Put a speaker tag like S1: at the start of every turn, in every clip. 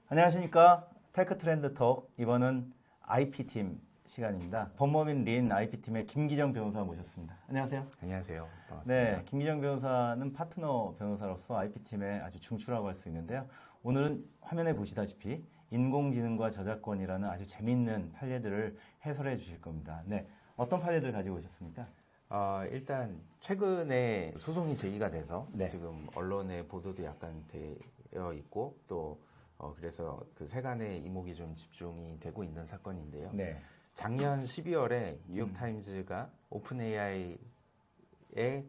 S1: 안녕하십니까. 테크 트렌드 톡. 이번은 IP팀 시간입니다. 법무민 린 IP팀의 김기정 변호사 모셨습니다. 안녕하세요.
S2: 안녕하세요. 반갑습니다.
S1: 네, 김기정 변호사는 파트너 변호사로서 IP팀의 아주 중추라고 할 수 있는데요. 오늘은 화면에 보시다시피 인공지능과 저작권이라는 아주 재미있는 판례들을 해설해 주실 겁니다. 네, 어떤 판례들 가지고 오셨습니까?
S2: 일단 최근에 소송이 제기가 돼서
S1: 네.
S2: 지금 언론의 보도도 약간 되어 있고 또 그래서 그 세간의 이목이 좀 집중이 되고 있는 사건인데요.
S1: 네.
S2: 작년 12월에 뉴욕타임즈가 오픈 AI의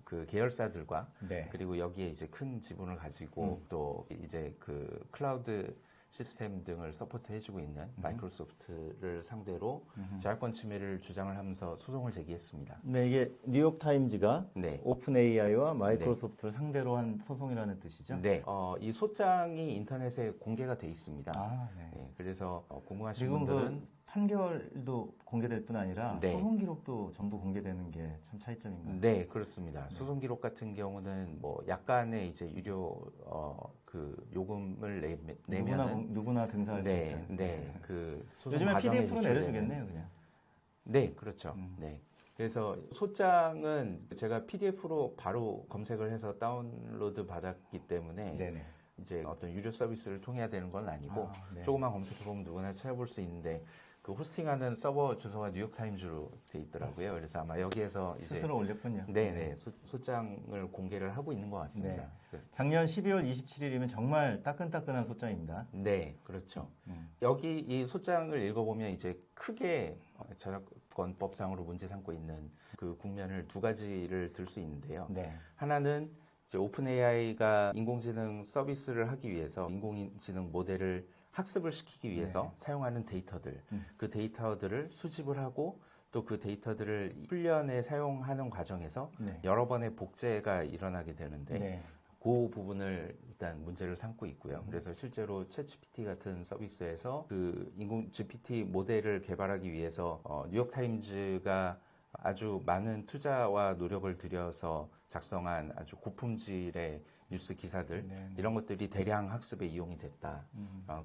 S2: 그 계열사들과
S1: 네.
S2: 그리고 여기에 이제 큰 지분을 가지고 또 이제 그 클라우드 시스템 등을 서포트해주고 있는 마이크로소프트를 상대로 저작권 침해를 주장을 하면서 소송을 제기했습니다.
S1: 네, 이게 뉴욕타임즈가
S2: 네.
S1: 오픈 AI와 마이크로소프트를 상대로 한 소송이라는 뜻이죠?
S2: 네, 이 소장이 인터넷에 공개가 돼 있습니다.
S1: 아, 네.
S2: 네, 그래서 궁금하신
S1: 지금
S2: 분들은
S1: 그 판결도 공개될 뿐 아니라
S2: 네.
S1: 소송 기록도 전부 공개되는 게 참 차이점인가요?
S2: 네, 그렇습니다. 소송 기록 같은 경우는 뭐 약간의 이제 유료 그 요금을 내면은
S1: 누구나 등사할 수
S2: 네,
S1: 있는.
S2: 네, 그 소송
S1: 요즘에
S2: 과정에
S1: PDF로
S2: 제출되는-
S1: 내려주겠네요, 그냥.
S2: 네, 그렇죠. 네. 그래서 소장은 제가 PDF로 바로 검색을 해서 다운로드 받았기 때문에
S1: 네네.
S2: 이제 어떤 유료 서비스를 통해야 되는 건 아니고
S1: 아, 네.
S2: 조금만 검색해보면 누구나 찾아볼 수 있는데 그 호스팅하는 서버 주소가 뉴욕타임즈로 돼 있더라고요. 그래서 아마 여기에서 이제
S1: 스스로 올렸군요.
S2: 네네 소장을 공개를 하고 있는 것 같습니다.
S1: 네.
S2: 그래서
S1: 작년 12월 27일이면 정말 따끈따끈한 소장입니다.
S2: 네, 그렇죠. 여기 이 소장을 읽어보면 이제 크게 저작권법상으로 문제 삼고 있는 그 국면을 두 가지를 들 수 있는데요.
S1: 네.
S2: 하나는 이제 오픈 AI가 인공지능 서비스를 하기 위해서 인공지능 모델을 학습을 시키기 위해서 사용하는 데이터들, 그 데이터들을 수집을 하고 또 그 데이터들을 훈련에 사용하는 과정에서
S1: 네.
S2: 여러 번의 복제가 일어나게 되는데
S1: 네.
S2: 그 부분을 일단 문제를 삼고 있고요. 그래서 실제로 챗GPT 같은 서비스에서 그 인공 GPT 모델을 개발하기 위해서 뉴욕타임즈가 아주 많은 투자와 노력을 들여서 작성한 아주 고품질의 뉴스 기사들 이런 것들이 대량 학습에 이용이 됐다.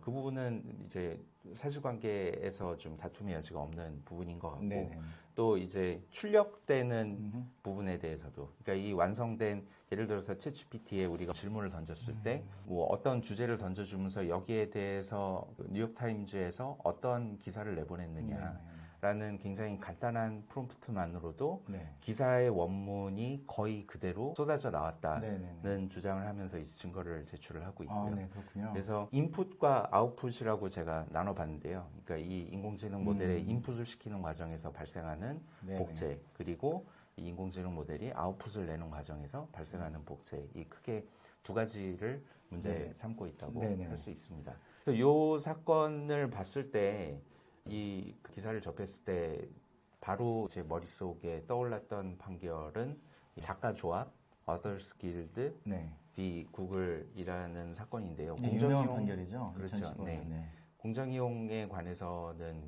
S2: 그 부분은 이제 사실관계에서 좀 다툼의 여지가 없는 부분인 것 같고
S1: 네네.
S2: 또 이제 출력되는 부분에 대해서도 그러니까 이 완성된 예를 들어서 챗GPT에 우리가 질문을 던졌을 때 뭐 어떤 주제를 던져주면서 여기에 대해서 뉴욕타임즈에서 어떤 기사를 내보냈느냐 라는 굉장히 간단한 프롬프트만으로도
S1: 네.
S2: 기사의 원문이 거의 그대로 쏟아져 나왔다는
S1: 네네네.
S2: 주장을 하면서 이제 증거를 제출을 하고 있고요.
S1: 아, 네, 그렇군요.
S2: 그래서 인풋과 아웃풋이라고 제가 나눠봤는데요. 그러니까 이 인공지능 모델의 인풋을 시키는 과정에서 발생하는
S1: 네네.
S2: 복제 그리고 이 인공지능 모델이 아웃풋을 내는 과정에서 발생하는 복제 이 크게 두 가지를 문제
S1: 네.
S2: 삼고 있다고
S1: 네네.
S2: 할 수 있습니다. 그래서 이 사건을 봤을 때 이 기사를 접했을 때 바로 제 머릿속에 떠올랐던 판결은 작가 조합, Authors Guild,
S1: 네.
S2: v 구글이라는 사건인데요.
S1: 네, 유명한 판결이죠.
S2: 그렇죠.
S1: 2015년.
S2: 네.
S1: 네.
S2: 공정이용에 관해서는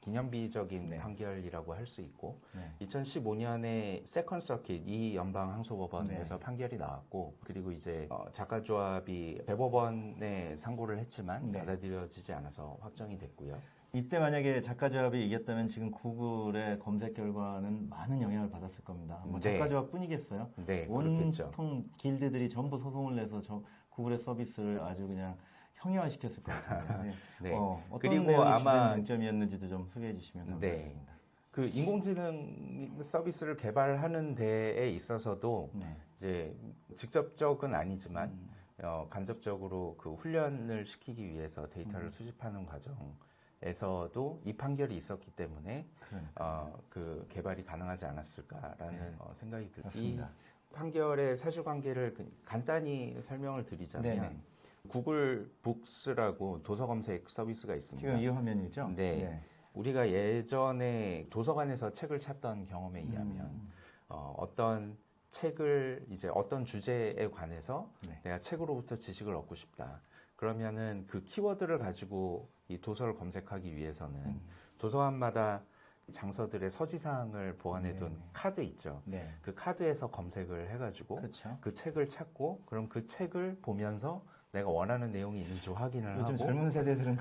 S2: 기념비적인
S1: 네.
S2: 판결이라고 할 수 있고
S1: 네.
S2: 2015년에 세컨 서킷 이 연방 항소법원에서 판결이 나왔고 그리고 이제 작가 조합이 대법원에 상고를 했지만
S1: 네.
S2: 받아들여지지 않아서 확정이 됐고요.
S1: 이때 만약에 작가 조합이 이겼다면 지금 구글의 검색 결과는 많은 영향을 받았을 겁니다. 뭐
S2: 네.
S1: 작가 조합뿐이겠어요.
S2: 네, 그렇겠죠.
S1: 온통 길드들이 전부 소송을 내서 구글의 서비스를 아주 그냥 형이화시켰을 것 같은데.
S2: 네.
S1: 어떤
S2: 그리고
S1: 내용이
S2: 아마-
S1: 주된 쟁점이었는지도 좀 소개해 주시면 감사하겠습니다.
S2: 그 인공지능 서비스를 개발하는 데에 있어서도
S1: 네.
S2: 이제 직접적은 아니지만 간접적으로 그 훈련을 시키기 위해서 데이터를 수집하는 과정에서도 이 판결이 있었기 때문에 그 개발이 가능하지 않았을까라는 생각이 듭니다. 이
S1: 맞습니다.
S2: 판결의 사실관계를 간단히 설명을 드리자면
S1: 네네.
S2: 구글 북스라고 도서 검색 서비스가 있습니다.
S1: 지금 이 화면이죠?
S2: 네. 우리가 예전에 도서관에서 책을 찾던 경험에 의하면 어떤 책을 이제 어떤 주제에 관해서
S1: 네.
S2: 내가 책으로부터 지식을 얻고 싶다. 그러면은 그 키워드를 가지고 이 도서를 검색하기 위해서는 도서관마다 장서들의 서지사항을 보관해둔 카드 있죠.
S1: 네.
S2: 그 카드에서 검색을 해가지고
S1: 그렇죠.
S2: 그 책을 찾고 그럼 그 책을 보면서 내가 원하는 내용이 있는지 확인을
S1: 요즘
S2: 하고
S1: 젊은 세대들은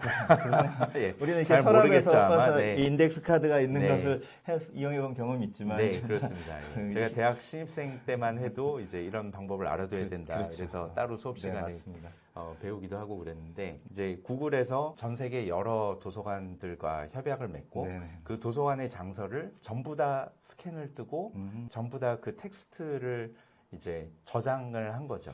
S2: 예,
S1: 우리는 이렇게
S2: 잘
S1: 서랍에서
S2: 모르겠죠, 아마.
S1: 봐서
S2: 네.
S1: 이 인덱스 카드가 있는
S2: 네.
S1: 것을 이용해본 경험이 있지만
S2: 네, 그렇습니다. 예.
S1: 그
S2: 제가 대학 신입생 때만 해도 이제 이런 방법을 알아둬야 된다.
S1: 그렇죠.
S2: 그래서 따로 수업
S1: 네,
S2: 시간에
S1: 맞습니다.
S2: 배우기도 하고 그랬는데 이제 구글에서 전 세계 여러 도서관들과 협약을 맺고
S1: 네네.
S2: 그 도서관의 장서를 전부 다 스캔을 뜨고 전부 다 그 텍스트를 이제 저장을 한 거죠.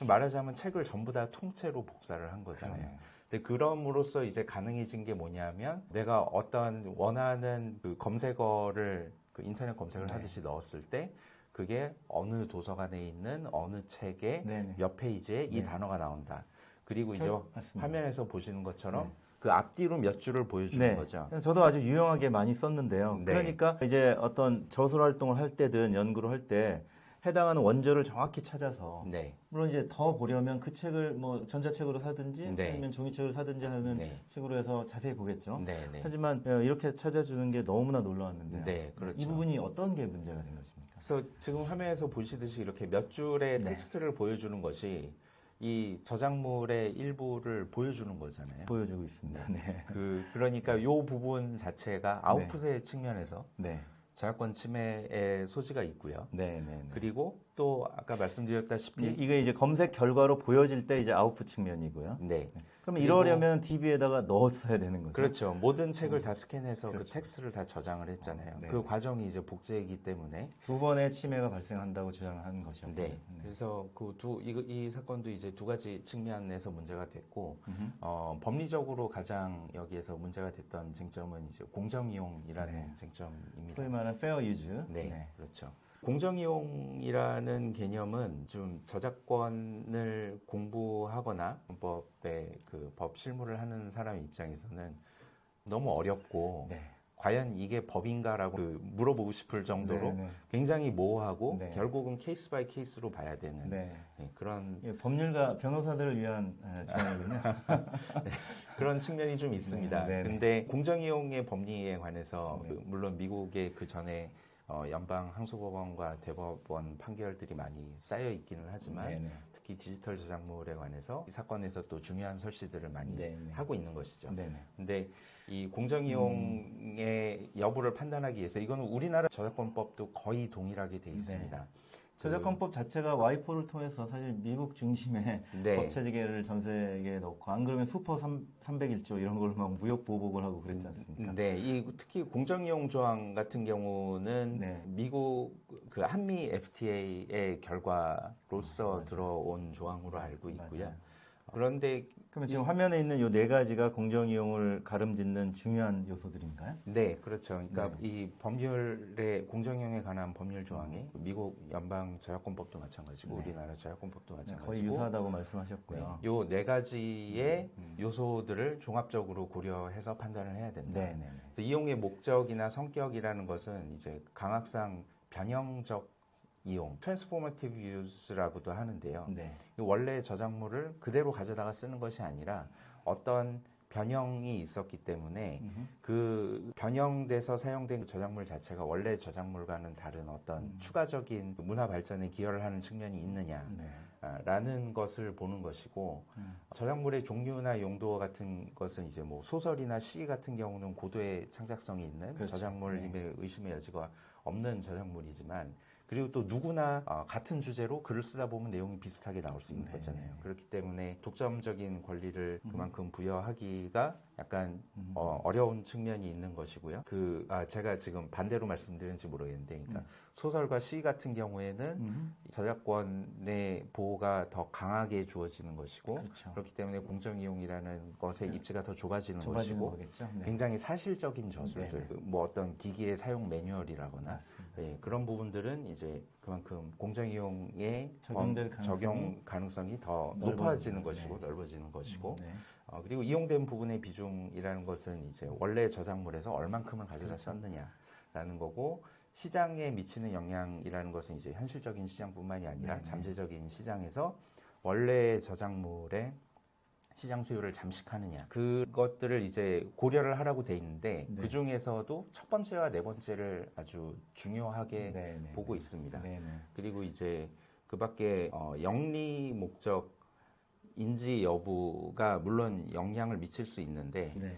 S2: 말하자면 책을 전부 다 통째로 복사를 한 거잖아요.
S1: 그러네요.
S2: 근데 그럼으로써 이제 가능해진 게 뭐냐면 내가 어떤 원하는 그 검색어를 그 인터넷 검색을
S1: 네.
S2: 하듯이 넣었을 때 그게 어느 도서관에 있는 어느 책의
S1: 네네.
S2: 몇 페이지에 이
S1: 네.
S2: 단어가 나온다. 그리고 이제
S1: 맞습니다.
S2: 화면에서 보시는 것처럼
S1: 네.
S2: 그 앞뒤로 몇 줄을 보여주는 거죠.
S1: 저도 아주 유용하게 많이 썼는데요.
S2: 네.
S1: 그러니까 이제 어떤 저술 활동을 할 때든 연구를 할 때 해당하는 원저를 정확히 찾아서
S2: 네.
S1: 물론 이제 더 보려면 그 책을 뭐 전자책으로 사든지
S2: 네.
S1: 아니면 종이책으로 사든지 하는
S2: 네.
S1: 식으로 해서 자세히 보겠죠.
S2: 네. 네.
S1: 하지만 이렇게 찾아주는 게 너무나 놀라웠는데요.
S2: 네, 그렇죠.
S1: 이 부분이 어떤 게 문제가 된 것입니까?
S2: 그래서 지금 화면에서 보시듯이 이렇게 몇 줄의
S1: 네.
S2: 텍스트를 보여주는 것이 이 저작물의 일부를 보여주는 거잖아요.
S1: 보여주고 있습니다. 네.
S2: 그러니까 이 부분 자체가 아웃풋의 측면에서
S1: 네.
S2: 저작권 침해의 소지가 있고요.
S1: 네. 네.
S2: 그리고 또 아까 말씀드렸다시피
S1: 이게 이제 검색 결과로 보여질 때 이제 아웃풋 측면이고요.
S2: 네.
S1: 그러면
S2: 그리고-
S1: 이러려면 DB에다가 넣었어야 되는 거죠.
S2: 그렇죠. 모든 책을 다 스캔해서
S1: 그렇죠.
S2: 그 텍스트를 다 저장을 했잖아요.
S1: 네.
S2: 그 과정이 이제 복제이기 때문에
S1: 두 번의 침해가 발생한다고 주장하는 것이었고.
S2: 네. 그래서 이 사건도 이제 두 가지 측면에서 문제가 됐고, 법리적으로 가장 여기에서 문제가 됐던 쟁점은 이제 공정이용이라는
S1: 네.
S2: 쟁점입니다.
S1: 소위 말하는 페어 유즈.
S2: 네, 그렇죠. 공정이용이라는 개념은 좀 저작권을 공부하거나 헌법의 그 법 실무를 하는 사람 입장에서는 너무 어렵고
S1: 네.
S2: 과연 이게 법인가라고 물어보고 싶을 정도로
S1: 네.
S2: 굉장히 모호하고
S1: 네.
S2: 결국은 케이스 바이 케이스로 봐야 되는
S1: 네.
S2: 그런
S1: 예, 법률가 변호사들을 위한 조언이군요.
S2: 그런 측면이 좀 있습니다.
S1: 네, 네, 네.
S2: 근데 공정이용의 법리에 관해서
S1: 네.
S2: 물론 미국의 그 전에 연방 항소법원과 대법원 판결들이 많이 쌓여 있기는 하지만
S1: 네, 네.
S2: 특히 디지털 저작물에 관해서 이 사건에서 또 중요한 설시들을 많이
S1: 네, 네.
S2: 하고 있는 것이죠.
S1: 네. 네.
S2: 근데 이 공정이용의 여부를 판단하기 위해서 이거는 우리나라 저작권법도 거의 동일하게 돼 있습니다.
S1: 저작권법 자체가 와이포를 통해서 사실 미국 중심의
S2: 네.
S1: 법 체계를 전 세계에 넣고 안 그러면 슈퍼 301조 이런 걸 막 무역 보복을 하고 그랬지 않습니까?
S2: 네, 특히 공정이용 조항 같은 경우는
S1: 네.
S2: 미국 그 한미 FTA의 결과로서 들어온 조항으로 알고 있고요.
S1: 맞아요.
S2: 그런데
S1: 그러면 지금 화면에 있는 이 네 가지가 공정이용을 가름짓는 중요한 요소들인가요?
S2: 네, 그렇죠. 그러니까
S1: 네.
S2: 이 법률의 공정이용에 관한 법률 조항이 미국 연방 저작권법도 마찬가지고
S1: 네.
S2: 우리나라 저작권법도 마찬가지고
S1: 거의 유사하다고 말씀하셨고요.
S2: 요 네 가지의 요소들을 종합적으로 고려해서 판단을 해야 된다.
S1: 네, 네, 네.
S2: 그래서 이용의 목적이나 성격이라는 것은 이제 강학상 변형적 이용, transformative use라고도 하는데요.
S1: 네.
S2: 원래 저작물을 그대로 가져다가 쓰는 것이 아니라 어떤 변형이 있었기 때문에 그 변형돼서 사용된 저작물 자체가 원래 저작물과는 다른 어떤 추가적인 문화 발전에 기여를 하는 측면이 있느냐.
S1: 네.
S2: 라는 것을 보는 것이고 저작물의 종류나 용도 같은 것은 이제 뭐 소설이나 시 같은 경우는 고도의 창작성이 있는
S1: 그렇죠.
S2: 저작물임에 의심의 여지가 없는 저작물이지만 그리고 또 누구나 같은 주제로 글을 쓰다 보면 내용이 비슷하게 나올 수 있는
S1: 네.
S2: 거잖아요. 그렇기 때문에 독점적인 권리를 그만큼 부여하기가 약간 어려운 측면이 있는 것이고요. 제가 지금 반대로 말씀드렸는지 모르겠는데, 그러니까 소설과 시 같은 경우에는 저작권의 보호가 더 강하게 주어지는 것이고,
S1: 그렇죠.
S2: 그렇기 때문에 공정이용이라는 것의 입지가 더 좁아지는
S1: 좁아지는
S2: 것이고,
S1: 거겠죠. 네.
S2: 굉장히 사실적인 저술들,
S1: 네.
S2: 뭐 어떤 기기의 사용 매뉴얼이라거나 그런 부분들은 이제 그만큼 공정이용의
S1: 적용될 가능성이
S2: 적용 가능성이 더
S1: 넓어지는
S2: 높아지는
S1: 거죠.
S2: 것이고 넓어지는 것이고
S1: 네.
S2: 그리고 이용된 부분의 비중이라는 것은 이제 원래 저작물에서 얼만큼을 가져다 썼느냐라는 거고 시장에 미치는 영향이라는 것은 이제 현실적인 시장뿐만이 아니라
S1: 네.
S2: 잠재적인 시장에서 원래 저작물의 시장 수요를 잠식하느냐 그것들을 이제 고려를 하라고 돼 있는데
S1: 네.
S2: 그 중에서도 첫 번째와 네 번째를 아주 중요하게
S1: 네, 네,
S2: 보고 있습니다.
S1: 네, 네.
S2: 그리고 이제 그밖에 영리 목적이 인지 여부가 물론 영향을 미칠 수 있는데
S1: 네.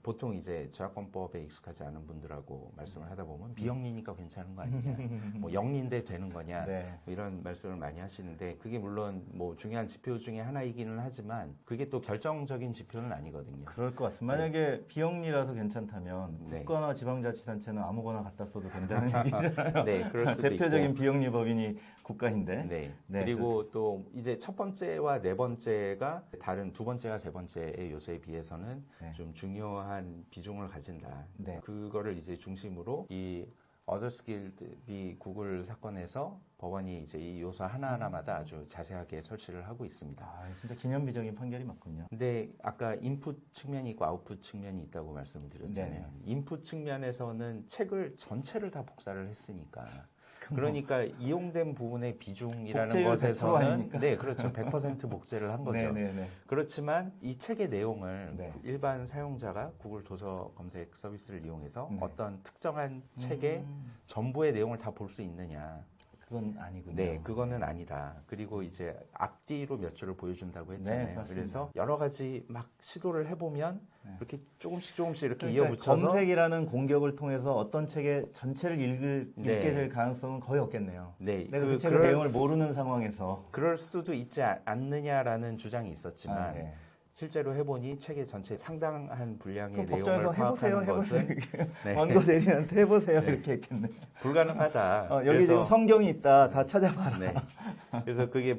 S2: 보통 이제 저작권법에 익숙하지 않은 분들하고 말씀을 하다 보면 비영리니까 괜찮은 거 아니냐, 뭐 영리인데 되는 거냐,
S1: 네.
S2: 뭐 이런 말씀을 많이 하시는데 그게 물론 뭐 중요한 지표 중에 하나이기는 하지만 그게 또 결정적인 지표는 아니거든요.
S1: 그럴 것 같습니다. 만약에 비영리라서 괜찮다면
S2: 네.
S1: 국가나 지방자치단체는 아무거나 갖다 써도 된다는 얘기잖아요.
S2: 네, 그럴 수도
S1: 대표적인
S2: 있고.
S1: 비영리 법인이 국가인데.
S2: 네.
S1: 네,
S2: 그리고 또 이제 첫 번째와 네 번째가 다른 두 번째와 세 번째의 요소에 비해서는
S1: 네.
S2: 좀 중요한 비중을 가진다.
S1: 네.
S2: 그거를 이제 중심으로 이 어더스킬이 구글 사건에서 법원이 이제 이 요소 하나하나마다 아주 자세하게 설치를 하고 있습니다.
S1: 아, 진짜 기념비적인 판결이 맞군요.
S2: 근데 아까 인풋 측면이 있고 아웃풋 측면이 있다고 말씀을 드렸잖아요.
S1: 네.
S2: 인풋 측면에서는 책을 전체를 다 복사를 했으니까 그러니까 이용된 부분의 비중이라는
S1: 복제율 100%
S2: 것에서는
S1: 아닙니까?
S2: 네, 그렇죠. 100% 복제를 한 거죠.
S1: 네네네.
S2: 그렇지만 이 책의 내용을
S1: 네.
S2: 일반 사용자가 구글 도서 검색 서비스를 이용해서
S1: 네.
S2: 어떤 특정한 책의 전부의 내용을 다 볼 수 있느냐?
S1: 그건 아니군요.
S2: 네, 그거는 아니다. 그리고 이제 앞뒤로 몇 줄을 보여준다고
S1: 네,
S2: 했잖아요.
S1: 맞습니다.
S2: 그래서 여러 가지 막 시도를 해보면
S1: 네.
S2: 이렇게 조금씩 이렇게
S1: 그러니까
S2: 이어붙여서
S1: 검색이라는 공격을 통해서 어떤 책의 전체를 읽게
S2: 네.
S1: 될 가능성은 거의 없겠네요.
S2: 네,
S1: 내가 그 책의
S2: 그럴
S1: 내용을 모르는 상황에서.
S2: 그럴 수도 있지 않느냐라는 주장이 있었지만
S1: 아, 네.
S2: 실제로 해보니 책의 전체 상당한 분량의
S1: 그럼
S2: 내용을
S1: 법정에서 해보세요,
S2: 파악하는 것은
S1: 해보세요.
S2: 네.
S1: 원고 대리한테 해보세요 이렇게 했겠네.
S2: 불가능하다.
S1: 여기
S2: 그래서,
S1: 지금 성경이 있다. 다 찾아봐라.
S2: 네. 그래서 그게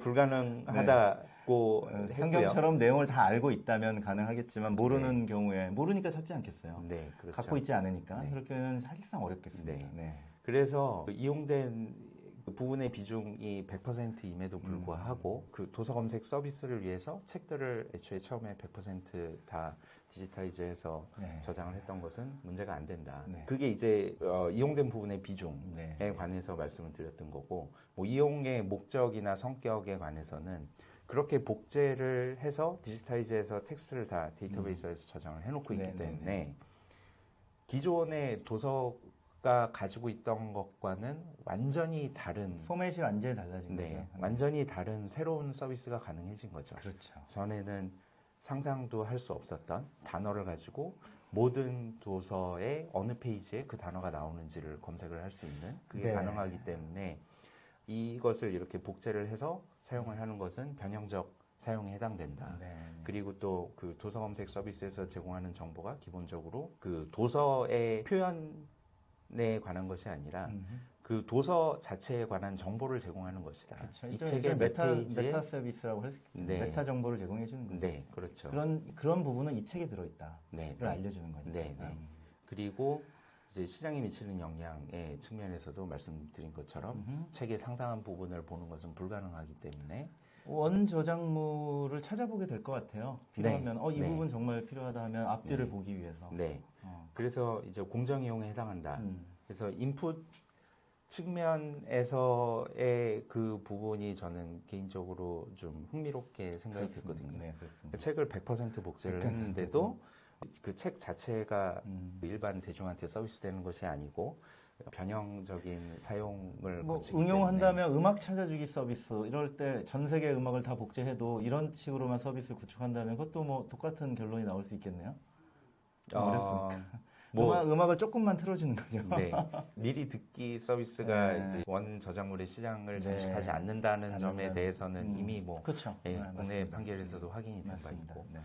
S2: 불가능하다고 했고요.
S1: 성경처럼 내용을 다 알고 있다면 가능하겠지만 모르는 경우에 모르니까 찾지 않겠어요.
S2: 네, 그렇죠.
S1: 갖고 있지 않으니까
S2: 네.
S1: 그렇게는 사실상 어렵겠습니다.
S2: 네.
S1: 네.
S2: 그래서 그 이용된 그 부분의 비중이 100%임에도 불구하고 그 도서 검색 서비스를 위해서 책들을 애초에 처음에 100%다 디지타이즈해서
S1: 네.
S2: 저장을 했던 것은 문제가 안 된다.
S1: 네.
S2: 그게 이제 이용된 부분의 비중에
S1: 네.
S2: 관해서 말씀을 드렸던 거고, 뭐 이용의 목적이나 성격에 관해서는 그렇게 복제를 해서 디지타이즈해서 텍스트를 다 데이터베이스에서 저장을 해놓고 있기
S1: 네, 네,
S2: 때문에 기존의 도서가 가지고 있던 것과는 완전히 다른
S1: 포맷이 완전히 달라진
S2: 네,
S1: 거죠.
S2: 완전히 다른 새로운 서비스가 가능해진 거죠.
S1: 그렇죠.
S2: 전에는 상상도 할 수 없었던 단어를 가지고 모든 도서의 어느 페이지에 그 단어가 나오는지를 검색을 할 수 있는 그게
S1: 네.
S2: 가능하기 때문에 이것을 이렇게 복제를 해서 사용을 하는 것은 변형적 사용에 해당된다.
S1: 네.
S2: 그리고 또 그 도서 검색 서비스에서 제공하는 정보가 기본적으로 그 도서의 표현에 관한 것이 아니라 그 도서 자체에 관한 정보를 제공하는 것이다.
S1: 그렇죠.
S2: 이
S1: 이제
S2: 책의 몇 페이지에
S1: 메타 서비스라고 할 수 있겠네요.
S2: 네.
S1: 메타 정보를 제공해 주는 거죠.
S2: 네, 그렇죠.
S1: 그런 부분은 이 책에 들어있다를
S2: 네,
S1: 알려주는 거니까.
S2: 네, 네. 그리고 이제 시장에 미치는 영향의 측면에서도 말씀드린 것처럼 책의 상당한 부분을 보는 것은 불가능하기 때문에
S1: 원 저작물을 찾아보게 될 것 같아요. 필요하면 이
S2: 네.
S1: 부분 정말 필요하다 하면 앞뒤를
S2: 네.
S1: 보기 위해서.
S2: 네.
S1: 어.
S2: 그래서 이제 공정 이용에 해당한다.
S1: 음.
S2: 그래서 인풋 측면에서의 그 부분이 저는 개인적으로 좀 흥미롭게 생각이 됐거든요.
S1: 네, 그렇습니다.
S2: 그 책을 100% 복제를 했는데도 그 책 자체가 일반 대중한테 서비스되는 것이 아니고 변형적인 사용을
S1: 뭐
S2: 거치기
S1: 응용한다면 음악 찾아주기 서비스 이럴 때 전 세계 음악을 다 복제해도 이런 식으로만 서비스를 구축한다면 그것도 뭐 똑같은 결론이 나올 수 있겠네요.
S2: 때문에
S1: 어렵습니까?
S2: 뭐
S1: 음악을 조금만 틀어주는 거죠.
S2: 네. 미리 듣기 서비스가
S1: 네.
S2: 이제 원 저작물의 시장을
S1: 네.
S2: 장식하지 않는다는 점에
S1: 않는다는-
S2: 대해서는 이미 뭐
S1: 그렇죠.
S2: 예,
S1: 네,
S2: 국내
S1: 맞습니다.
S2: 판결에서도 확인이 된 바
S1: 맞습니다.
S2: 있고
S1: 네.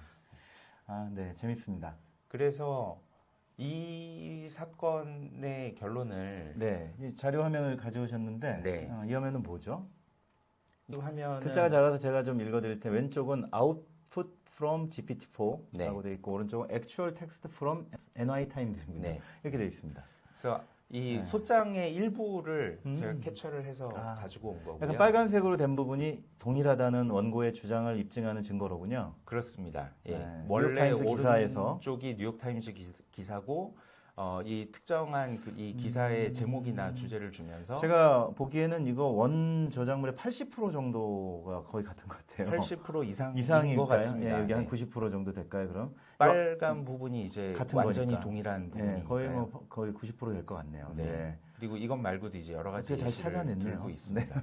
S1: 아, 네, 재밌습니다.
S2: 그래서 이 사건의 결론을
S1: 네, 이 자료 화면을 가져오셨는데
S2: 네.
S1: 이 화면은 뭐죠?
S2: 이 화면은
S1: 글자가 작아서 제가 좀 읽어드릴 테 왼쪽은 Output from GPT-4라고
S2: 네.
S1: 되어 있고 오른쪽은 Actual Text from NY Times입니다.
S2: 네.
S1: 이렇게 되어 있습니다.
S2: 그래서 이
S1: 네.
S2: 소장의 일부를 제가 캡처를 해서
S1: 아.
S2: 가지고 온 거고요.
S1: 약간 빨간색으로 된 부분이 동일하다는 원고의 주장을 입증하는 증거로군요.
S2: 그렇습니다. 예.
S1: 네,
S2: 원래
S1: 뉴욕타임스 기사에서.
S2: 오른쪽이 뉴욕타임즈 기사고 이 특정한 이 기사의 제목이나 주제를 주면서
S1: 제가 보기에는 이거 원 저작물의 80% 정도가 거의 같은 것 같아요.
S2: 80% 이상인
S1: 이상일까요?
S2: 것 같습니다.
S1: 예, 여기 한
S2: 네.
S1: 90% 정도 될까요, 그럼?
S2: 빨간 부분이 이제
S1: 같은
S2: 완전히
S1: 거니까.
S2: 동일한 부분이니까요.
S1: 예, 거의 90% 될 것 같네요.
S2: 네.
S1: 네.
S2: 그리고 이것 말고도 이제 여러 가지
S1: 어떻게 잘
S2: 예시를
S1: 찾아냈네요.
S2: 들고 있습니다.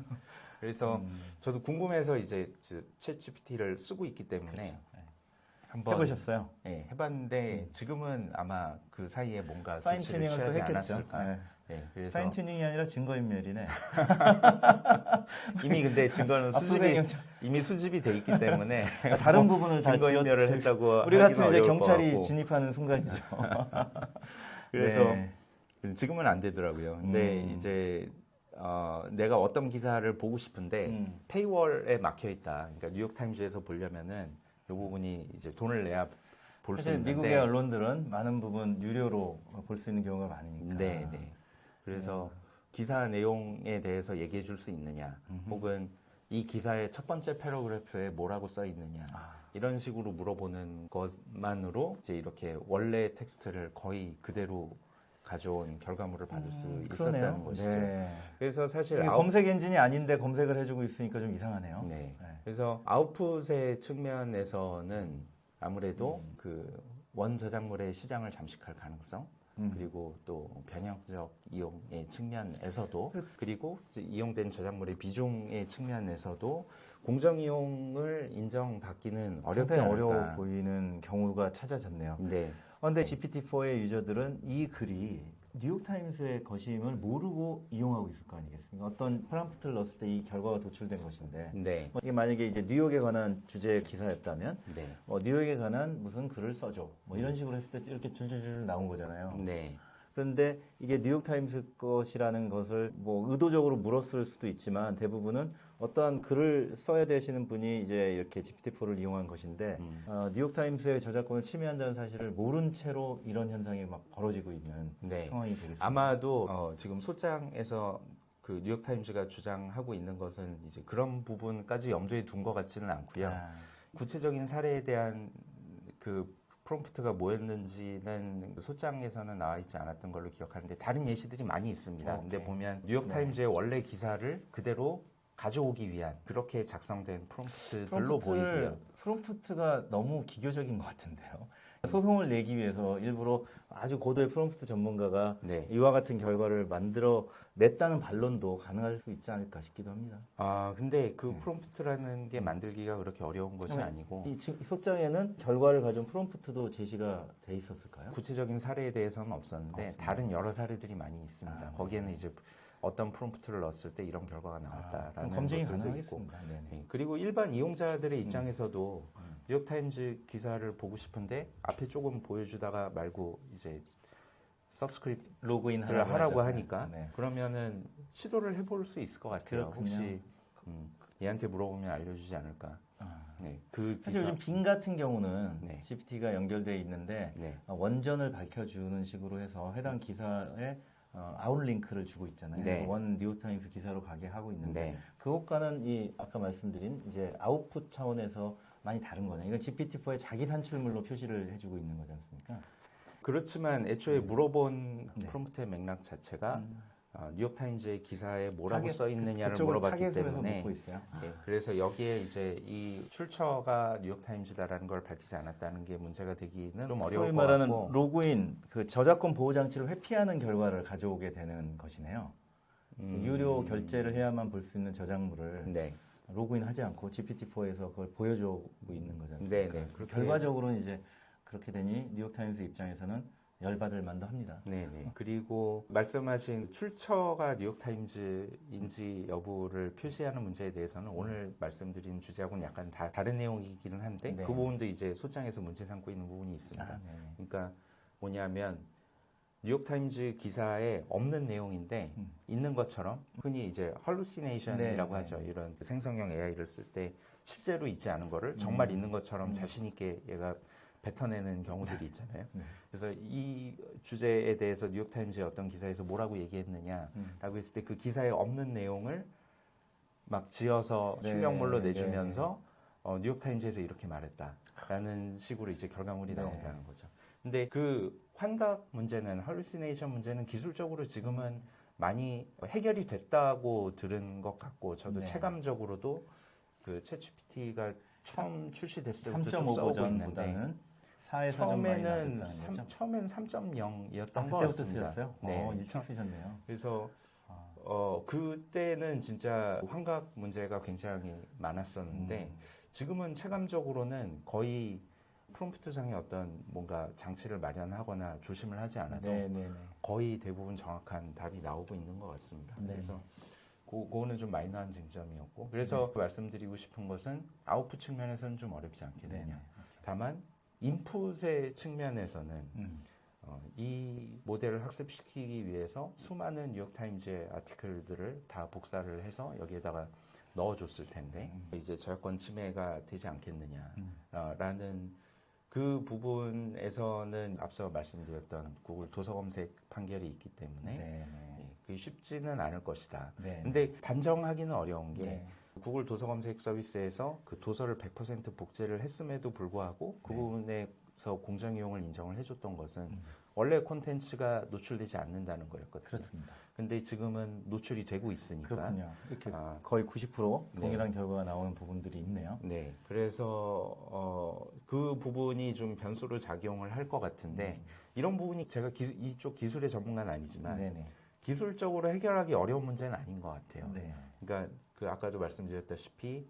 S2: 그래서 저도 궁금해서 이제 챗 GPT를 쓰고 있기 때문에
S1: 그렇죠. 네.
S2: 한번
S1: 해보셨어요?
S2: 네, 해봤는데 지금은 아마 그 사이에 뭔가
S1: 파인
S2: 조치를
S1: 튜닝을 또
S2: 취하지
S1: 했겠죠.
S2: 않았을까.
S1: 네.
S2: 네, 그래서
S1: 파인 튜닝이 아니라 증거인멸이네.
S2: 이미 근데 증거는
S1: 압수수색
S2: 이미 수집이 돼 있기 때문에
S1: 다른 부분을 다
S2: 증거인멸을
S1: 지웠-
S2: 했다고
S1: 우리
S2: 하기는
S1: 같으면 이제
S2: 어려울 것
S1: 경찰이
S2: 같고.
S1: 진입하는 순간이죠.
S2: 그래서
S1: 네.
S2: 지금은 안 되더라고요. 근데 이제 내가 어떤 기사를 보고 싶은데 페이월에 막혀 있다. 그러니까 뉴욕 타임즈에서 보려면은 이 부분이 이제 돈을 내야 볼 수
S1: 사실
S2: 있는데.
S1: 미국의 언론들은 많은 부분 유료로 볼 수 있는 경우가 많으니까.
S2: 네, 네. 그래서 기사 내용에 대해서 얘기해 줄 수 있느냐, 혹은 이 기사의 첫 번째 패러그래프에 뭐라고 써 있느냐, 이런 식으로 물어보는 것만으로 이제 이렇게 원래 텍스트를 거의 그대로 가져온 결과물을 받을 수 있었다는
S1: 그러네요.
S2: 것이죠.
S1: 네.
S2: 그래서 사실
S1: 이게 검색 엔진이 아닌데 검색을 해주고 있으니까 좀 이상하네요.
S2: 네.
S1: 네.
S2: 그래서 아웃풋의 측면에서는 아무래도 그 원 저작물의 시장을 잠식할 가능성, 그리고 또 변형적 이용의 측면에서도, 그리고 이제 이용된 저작물의 비중의 측면에서도 공정 이용을 인정받기는 어렵지
S1: 상당히
S2: 않을까.
S1: 어려워 보이는 경우가 찾아졌네요.
S2: 네.
S1: 그런데 GPT-4의 유저들은 이 글이 뉴욕타임스의 것임을 모르고 이용하고 있을 거 아니겠습니까? 어떤 프롬프트를 넣었을 때 이 결과가 도출된 것인데
S2: 네.
S1: 이게 만약에 이제 뉴욕에 관한 주제 기사였다면
S2: 네.
S1: 뉴욕에 관한 무슨 글을 써줘 뭐 이런 식으로 했을 때 이렇게 줄줄줄 나온 거잖아요.
S2: 네.
S1: 그런데 이게 뉴욕타임스 것이라는 것을 뭐 의도적으로 물었을 수도 있지만 대부분은 어떠한 글을 써야 되시는 분이 이제 이렇게 GPT-4를 이용한 것인데 뉴욕타임스의 저작권을 침해한다는 사실을 모른 채로 이런 현상이 막 벌어지고 있는
S2: 네.
S1: 상황이 되겠습니다.
S2: 아마도 지금 소장에서 그 뉴욕타임즈가 주장하고 있는 것은 이제 그런 부분까지 염두에 둔 것 같지는 않고요. 구체적인 사례에 대한 그 프롬프트가 뭐였는지는 소장에서는 나와 있지 않았던 걸로 기억하는데 다른 예시들이 많이 있습니다. 근데 보면 뉴욕타임즈의 원래 기사를 그대로 가져오기 위한 그렇게 작성된 프롬프트들로 보이고요.
S1: 프롬프트가 너무 기교적인 것 같은데요. 소송을 내기 위해서 일부러 아주 고도의 프롬프트 전문가가
S2: 네.
S1: 이와 같은 결과를 만들어 냈다는 반론도 가능할 수 있지 않을까 싶기도 합니다.
S2: 근데 그 프롬프트라는 게 만들기가 그렇게 어려운 것이 아니고
S1: 이 소장에는 결과를 가져온 프롬프트도 제시가 돼 있었을까요?
S2: 구체적인 사례에 대해서는 없었는데 다른 여러 사례들이 많이 있습니다. 거기에는 이제 어떤 프롬프트를 넣었을 때 이런 결과가 나왔다라는
S1: 그럼 검증이
S2: 것들도
S1: 가능하겠습니다.
S2: 있고.
S1: 네네.
S2: 네. 그리고 일반 이용자들의 입장에서도 뉴욕타임즈 기사를 보고 싶은데 앞에 조금 보여주다가 말고 이제 서브스크립트
S1: 로그인
S2: 하라고 하니까
S1: 네.
S2: 그러면은 시도를 해볼 수 있을 것 같아요.
S1: 그렇군요.
S2: 혹시 얘한테 물어보면 알려주지 않을까. 네, 그
S1: 사실 요즘 빙 같은 경우는
S2: 네.
S1: GPT가 연결돼 있는데
S2: 네.
S1: 원전을 밝혀주는 식으로 해서 해당 기사에 아웃링크를 주고 있잖아요.
S2: 네.
S1: 원 뉴욕타임스 기사로 가게 하고 있는데
S2: 네.
S1: 그것과는 이 아까 말씀드린 이제 아웃풋 차원에서 많이 다른 거네요. 이건 GPT-4의 자기 산출물로 표시를 해주고 있는 거지 않습니까?
S2: 그렇지만 애초에 물어본
S1: 네.
S2: 프롬프트의 맥락 자체가 뉴욕타임즈의 기사에 뭐라고
S1: 타겟,
S2: 써 있느냐를
S1: 그쪽을
S2: 물어봤기
S1: 타겟으로
S2: 때문에
S1: 묻고 있어요.
S2: 네, 그래서 여기에 이제 이 출처가 뉴욕타임즈다라는 걸 밝히지 않았다는 게 문제가 되기는 좀 어려울
S1: 소위
S2: 것
S1: 말하는
S2: 같고
S1: 로그인, 그 저작권 보호 장치를 회피하는 결과를 가져오게 되는 것이네요. 유료 결제를 해야만 볼 수 있는 저작물을
S2: 네.
S1: 로그인하지 않고 GPT-4에서 그걸 보여주고 있는 거잖아요.
S2: 네, 네. 그렇게
S1: 결과적으로는 이제 그렇게 되니 뉴욕타임스 입장에서는 열받을 만도 합니다.
S2: 네네. 그리고 말씀하신 출처가 뉴욕타임즈인지 여부를 표시하는 문제에 대해서는 오늘 말씀드린 주제하고는 약간 다른 내용이기는 한데
S1: 네.
S2: 그 부분도 이제 소장에서 문제 삼고 있는 부분이 있습니다.
S1: 네네.
S2: 그러니까 뭐냐면 뉴욕타임즈 기사에 없는 내용인데 있는 것처럼 흔히 이제 hallucination이라고
S1: 네,
S2: 하죠. 이런 생성형 AI를 쓸 때 실제로 있지 않은 거를 정말 있는 것처럼 자신 있게 얘가 뱉어내는 경우들이 있잖아요. 그래서 이 주제에 대해서 뉴욕타임즈의 어떤 기사에서 뭐라고 얘기했느냐라고 했을 때 그 기사에 없는 내용을 막 지어서
S1: 네,
S2: 출력물로
S1: 네.
S2: 내주면서 뉴욕타임즈에서 이렇게 말했다라는 식으로 이제 결과물이
S1: 네.
S2: 나온다는 거죠. 근데 그 환각 문제는 hallucination 문제는 기술적으로 지금은 많이 해결이 됐다고 들은 것 같고 저도
S1: 네.
S2: 체감적으로도 그 챗GPT가 처음 출시됐을 때부터 좀
S1: 3.5
S2: 써오고 있는데
S1: 버전보다는 4에서 좀 많이 낮았다는 거죠.
S2: 처음엔 3.0이었던 것
S1: 그때부터
S2: 같습니다.
S1: 쓰셨어요?
S2: 네.
S1: 일찍 쓰셨네요.
S2: 그래서 그때는 진짜 환각 문제가 굉장히 많았었는데 지금은 체감적으로는 거의 프롬프트상에 어떤 뭔가 장치를 마련하거나 조심을 하지 않아도
S1: 네네네.
S2: 거의 대부분 정확한 답이 나오고 있는 것 같습니다.
S1: 네.
S2: 그래서 그거는 좀 마이너한 쟁점이었고 그래서 말씀드리고 싶은 것은 아웃풋 측면에서는 좀 어렵지 않겠느냐.
S1: 네네.
S2: 다만 인풋의 측면에서는
S1: 음.
S2: 이 모델을 학습시키기 위해서 수많은 뉴욕타임즈의 아티클들을 다 복사를 해서 여기에다가 넣어줬을 텐데 이제 저작권 침해가 되지 않겠느냐라는 그 부분에서는 앞서 말씀드렸던 구글 도서 검색 판결이 있기 때문에
S1: 네네.
S2: 그게 쉽지는 않을 것이다.
S1: 네.
S2: 근데 단정하기는 어려운 게
S1: 네.
S2: 구글 도서 검색 서비스에서 그 도서를 100% 복제를 했음에도 불구하고 그
S1: 네.
S2: 부분에서 공정 이용을 인정을 해줬던 것은 원래 콘텐츠가 노출되지 않는다는 거였거든요.
S1: 그렇습니다.
S2: 근데 지금은 노출이 되고 있으니까
S1: 그렇군요. 이렇게 거의 90% 동일한 결과가 나오는 부분들이 있네요.
S2: 네, 그래서 그 부분이 좀 변수로 작용을 할 것 같은데 이런 부분이 제가 이쪽 기술의 전문가는 아니지만
S1: 네네.
S2: 기술적으로 해결하기 어려운 문제는 아닌 것 같아요.
S1: 네.
S2: 그러니까 그 아까도 말씀드렸다시피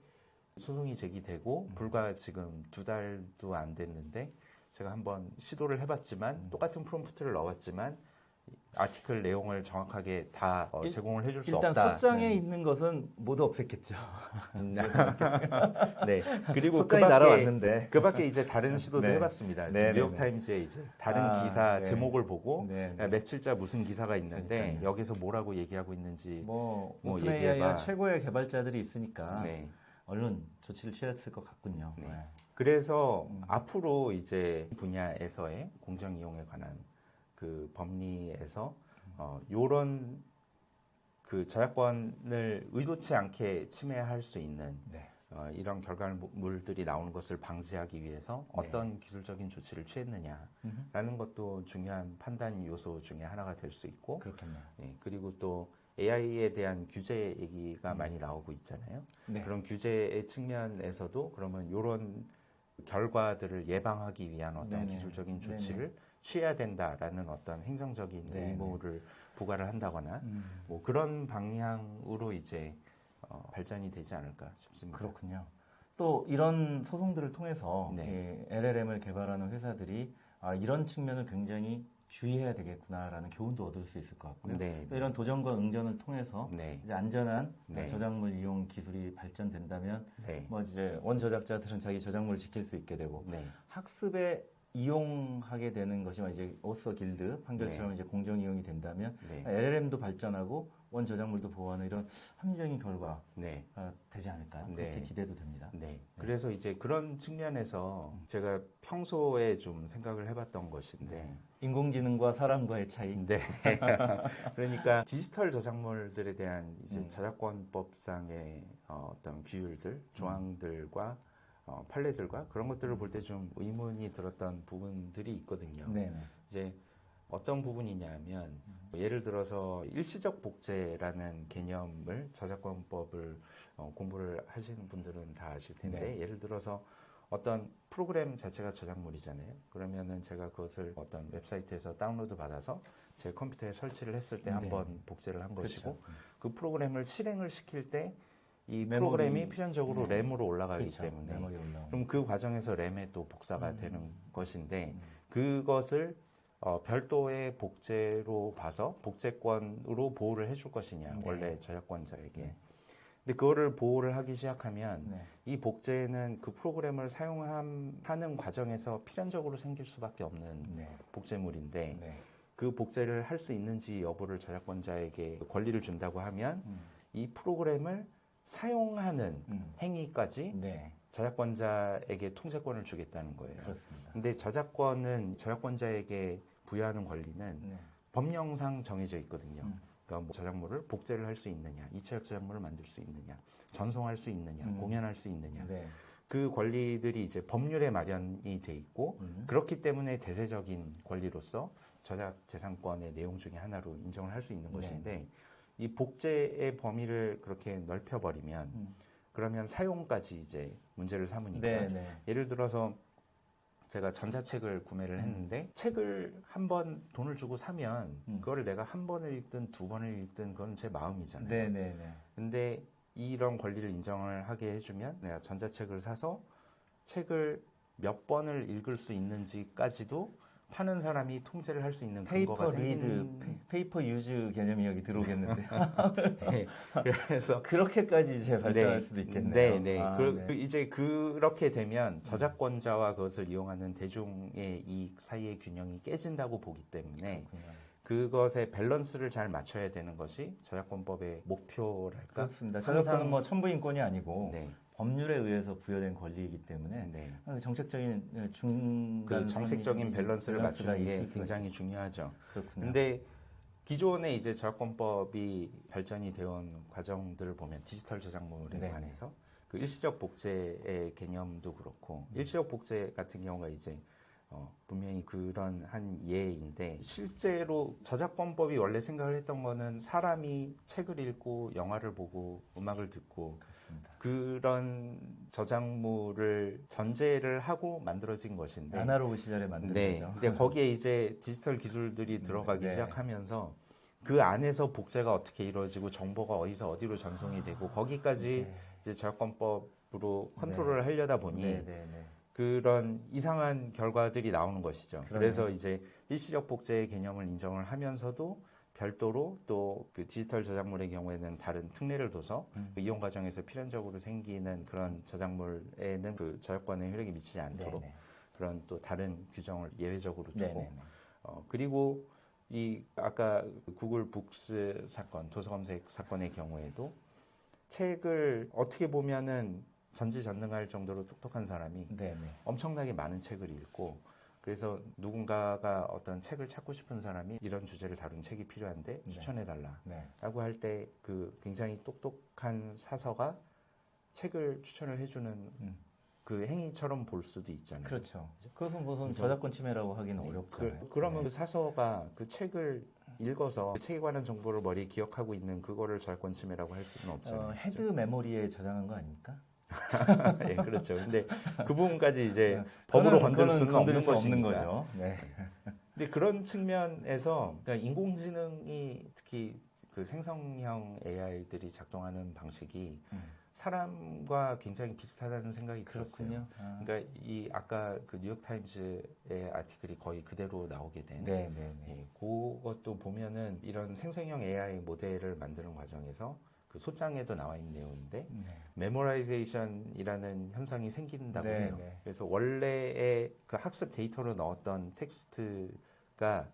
S2: 소송이 제기되고 불과 지금 2달도 안 됐는데 제가 한번 시도를 해봤지만 똑같은 프롬프트를 넣었지만 아티클 내용을 정확하게 다 제공을 해줄 수
S1: 일단
S2: 없다.
S1: 소장에 있는 것은 모두 없앴겠죠.
S2: 네. 그리고
S1: 소장이 날아왔는데.
S2: 그 밖에 이제 다른 시도도
S1: 네.
S2: 해봤습니다.
S1: 네,
S2: 뉴욕
S1: 네,
S2: 타임즈에 이제 다른 기사
S1: 네.
S2: 제목을 보고
S1: 네, 네.
S2: 며칠자 무슨 기사가 있는데
S1: 그러니까요.
S2: 여기서 뭐라고 얘기하고 있는지
S1: 뭐
S2: 뭐
S1: 오픈AI가
S2: 얘기해봐.
S1: 최고의 개발자들이 있으니까
S2: 네.
S1: 얼른 조치를 취했을 것 같군요.
S2: 네.
S1: 네.
S2: 그래서 앞으로 이제 분야에서의 공정 이용에 관한 그 법리에서 요런 그 저작권을 의도치 않게 침해할 수 있는
S1: 네.
S2: 이런 결과물들이 나오는 것을 방지하기 위해서 어떤 기술적인 조치를 취했느냐라는 것도 중요한 판단 요소 중에 하나가 될 수 있고
S1: 그렇겠네요.
S2: 그리고 또 AI에 대한 규제 얘기가 많이 나오고 있잖아요.
S1: 네.
S2: 그런 규제의 측면에서도 그러면 이런 결과들을 예방하기 위한 어떤
S1: 네네.
S2: 기술적인
S1: 네네.
S2: 조치를 취해야 된다라는 어떤 행정적인
S1: 네네.
S2: 의무를 부과를 한다거나 뭐 그런 방향으로 이제 발전이 되지 않을까 싶습니다.
S1: 그렇군요. 또 이런 소송들을 통해서
S2: 네.
S1: 이 LLM을 개발하는 회사들이 이런 측면을 굉장히 주의해야 되겠구나라는 교훈도 얻을 수 있을 것 같고요.
S2: 네,
S1: 또 이런 도전과 응전을 통해서
S2: 네.
S1: 이제 안전한
S2: 네.
S1: 저작물 이용 기술이 발전된다면
S2: 네.
S1: 뭐 이제 원 저작자들은 자기 저작물을 지킬 수 있게 되고
S2: 네.
S1: 학습에 이용하게 되는 것이 이제 오서 길드 판결처럼 이제 공정 이용이 된다면
S2: 네.
S1: LLM도 발전하고 원 저작물도 보호하는 이런 합리적인 결과가
S2: 네.
S1: 되지 않을까요?
S2: 네.
S1: 그렇게 기대도 됩니다.
S2: 네. 그래서 이제 그런 측면에서 제가 평소에 좀 생각을 해봤던 것인데
S1: 인공지능과 사람과의 차이.
S2: 네. 그러니까 디지털 저작물들에 대한 이제 저작권법상의 어떤 규율들, 조항들과 판례들과 그런 것들을 볼 때 좀 의문이 들었던 부분들이 있거든요.
S1: 네.
S2: 이제 어떤 부분이냐면 예를 들어서 일시적 복제라는 개념을 저작권법을 공부를 하시는 분들은 다 아실 텐데
S1: 네.
S2: 예를 들어서 어떤 프로그램 자체가 저작물이잖아요. 그러면은 제가 그것을 어떤 웹사이트에서 다운로드 받아서 제 컴퓨터에 설치를 했을 때
S1: 네.
S2: 한번 복제를 한 것이고
S1: 그렇죠.
S2: 그 프로그램을 실행을 시킬 때 이
S1: 메모리,
S2: 프로그램이 필연적으로
S1: 네.
S2: 램으로 올라가기
S1: 그렇죠.
S2: 때문에
S1: 메모리 올라오는.
S2: 그럼 그 과정에서 램에 또 복사가 되는 것인데 그것을 별도의 복제로 봐서 복제권으로 보호를 해줄 것이냐
S1: 네.
S2: 원래 저작권자에게. 근데 그거를 보호를 하기 시작하면
S1: 네.
S2: 이 복제는 그 프로그램을 사용하는 과정에서 필연적으로 생길 수밖에 없는
S1: 네.
S2: 복제물인데
S1: 네.
S2: 그 복제를 할 수 있는지 여부를 저작권자에게 권리를 준다고 하면 이 프로그램을 사용하는 행위까지
S1: 네.
S2: 저작권자에게 통제권을 주겠다는 거예요.
S1: 그렇습니다.
S2: 근데 저작권은 저작권자에게 부여하는 권리는
S1: 네.
S2: 법령상 정해져 있거든요. 그러니까 뭐 저작물을 복제를 할 수 있느냐, 이체적 저작물을 만들 수 있느냐, 전송할 수 있느냐, 공연할 수 있느냐.
S1: 네.
S2: 그 권리들이 이제 법률에 마련이 돼 있고 그렇기 때문에 대세적인 권리로서 저작재산권의 내용 중에 하나로 인정을 할 수 있는 것인데 이 복제의 범위를 그렇게 넓혀버리면 그러면 사용까지 이제 문제를 삼으니까
S1: 네. 네.
S2: 예를 들어서 제가 전자책을 구매를 했는데 책을 한 번 돈을 주고 사면 그거를 내가 한 번을 읽든 두 번을 읽든 그건 제 마음이잖아요.
S1: 네네네.
S2: 근데 이런 권리를 인정을 하게 해주면 내가 전자책을 사서 책을 몇 번을 읽을 수 있는지까지도 파는 사람이 통제를 할 수 있는 근거가
S1: 페이퍼 리드,
S2: 생긴.
S1: 페이퍼 유즈 개념이 여기 들어오겠는데요.
S2: 네. 그래서
S1: 그렇게까지 이제 발전할
S2: 네,
S1: 수도 있겠네요.
S2: 네, 네.
S1: 아,
S2: 그 이제 그렇게 되면 저작권자와 그것을 이용하는 대중의 이익 사이의 균형이 깨진다고 보기 때문에
S1: 그렇군요.
S2: 그것의 밸런스를 잘 맞춰야 되는 것이 저작권법의 목표랄까?
S1: 그렇습니다.
S2: 항상-
S1: 저작권은 뭐 천부인권이 아니고
S2: 네,
S1: 법률에 의해서 부여된 권리이기 때문에
S2: 네.
S1: 정책적인 중간
S2: 그 정책적인 밸런스를
S1: 밸런스가
S2: 맞추는 게
S1: 있을 수가
S2: 굉장히 중요하죠.
S1: 그렇군요.
S2: 근데 기존에 이제 저작권법이 발전이 되어온 과정들을 보면 디지털 저작물에
S1: 네.
S2: 관해서 그 일시적 복제의 개념도 그렇고 일시적 복제 같은 경우가 이제 분명히 그런 한 예인데 실제로 저작권법이 원래 생각을 했던 거는 사람이 책을 읽고 영화를 보고 음악을 듣고
S1: 그렇습니다.
S2: 그런 저작물을 전제를 하고 만들어진 것인데
S1: 아날로그 시절에 만든
S2: 네.
S1: 거죠.
S2: 근데 거기에 이제 디지털 기술들이 들어가기
S1: 네.
S2: 시작하면서 그 안에서 복제가 어떻게 이루어지고 정보가 어디서 어디로 전송이 되고 거기까지
S1: 네.
S2: 이제 저작권법으로 컨트롤을 하려다 보니
S1: 네네네.
S2: 그런 이상한 결과들이 나오는 것이죠.
S1: 그러네요.
S2: 그래서 이제 일시적 복제의 개념을 인정을 하면서도 별도로 또 그 디지털 저작물의 경우에는 다른 특례를 둬서 그 이용 과정에서 필연적으로 생기는 그런 저작물에는 그 저작권의 효력이 미치지 않도록
S1: 네네.
S2: 그런 또 다른 규정을 예외적으로 두고
S1: 네네네.
S2: 그리고 이 아까 구글 북스 사건 도서 검색 사건의 경우에도 책을 어떻게 보면은 전지전능할 정도로 똑똑한 사람이
S1: 네네.
S2: 엄청나게 많은 책을 읽고 그래서 누군가가 어떤 책을 찾고 싶은 사람이 이런 주제를 다룬 책이 필요한데 추천해달라
S1: 네.
S2: 라고 할 때 그 굉장히 똑똑한 사서가 책을 추천을 해주는 그 행위처럼 볼 수도 있잖아요.
S1: 그렇죠. 그것은 무슨 저작권 침해라고 하기는 어렵잖아요.
S2: 그러면
S1: 네.
S2: 그 사서가 그 책을 읽어서 그 책에 관한 정보를 머리에 기억하고 있는 그거를 저작권 침해라고 할 수는 없잖아요.
S1: 헤드 메모리에 저장한 거 아닙니까?
S2: 예, 그렇죠. 근데 그 부분까지 이제 법으로 건들 수는 없는 것이니까.
S1: 거죠. 네.
S2: 근데 그런 측면에서 그러니까 인공지능이 특히 그 생성형 AI들이 작동하는 방식이 사람과 굉장히 비슷하다는 생각이 들었어요.
S1: 그렇군요. 아.
S2: 그러니까 이 아까 그 뉴욕 타임즈의 아티클이 거의 그대로 나오게 된
S1: 네네네.
S2: 예, 그것도 보면은 이런 생성형 AI 모델을 만드는 과정에서 그 소장에도 나와 있는 내용인데 메모라이제이션이라는 현상이 생긴다고
S1: 네,
S2: 해요.
S1: 네.
S2: 그래서 원래의 그 학습 데이터로 넣었던 텍스트가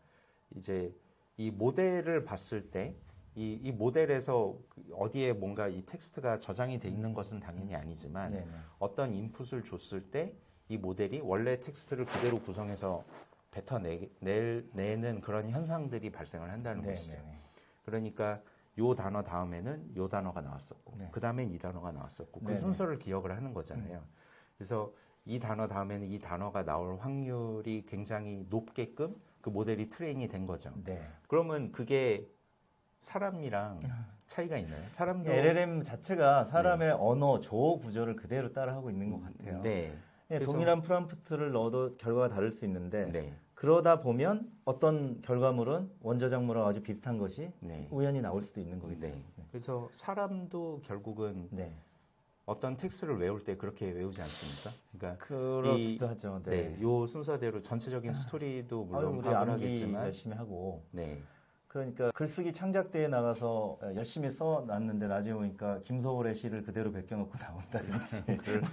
S2: 이제 이 모델을 봤을 때 이 모델에서 어디에 뭔가 이 텍스트가 저장이 돼 있는 것은 당연히 아니지만
S1: 네네.
S2: 어떤 인풋을 줬을 때 이 모델이 원래 텍스트를 그대로 구성해서 뱉어내는 그런 현상들이 발생을 한다는 것이죠.
S1: 네네.
S2: 그러니까 요 단어 다음에는 요 단어가 나왔었고
S1: 네.
S2: 그 다음엔 이 단어가 나왔었고 그
S1: 네네.
S2: 순서를 기억을 하는 거잖아요. 그래서 이 단어 다음에는 이 단어가 나올 확률이 굉장히 높게끔 그 모델이 트레이닝이 된 거죠.
S1: 네.
S2: 그러면 그게 사람이랑 차이가 있나요? 사람도
S1: LLM 자체가 사람의 언어, 조어 구조를 그대로 따라하고 있는 것 같아요.
S2: 네.
S1: 예,
S2: 그래서-
S1: 동일한 프롬프트를 넣어도 결과가 다를 수 있는데
S2: 네.
S1: 그러다 보면 어떤 결과물은 원저작물하고 아주 비슷한 것이
S2: 네.
S1: 우연히 나올 수도 있는 거겠죠.
S2: 네. 그래서 사람도 결국은
S1: 네.
S2: 어떤 텍스트를 외울 때 그렇게 외우지 않습니까? 그러니까
S1: 그렇기도 하죠. 네.
S2: 네, 요 순서대로 전체적인 스토리도
S1: 아유,
S2: 물론
S1: 우리
S2: 파악을
S1: 암기
S2: 하겠지만
S1: 열심히 하고
S2: 네.
S1: 그러니까 글쓰기 창작대에 나가서 열심히 써놨는데 나중에 보니까 김소월의 시를 그대로 베껴놓고 나온다든지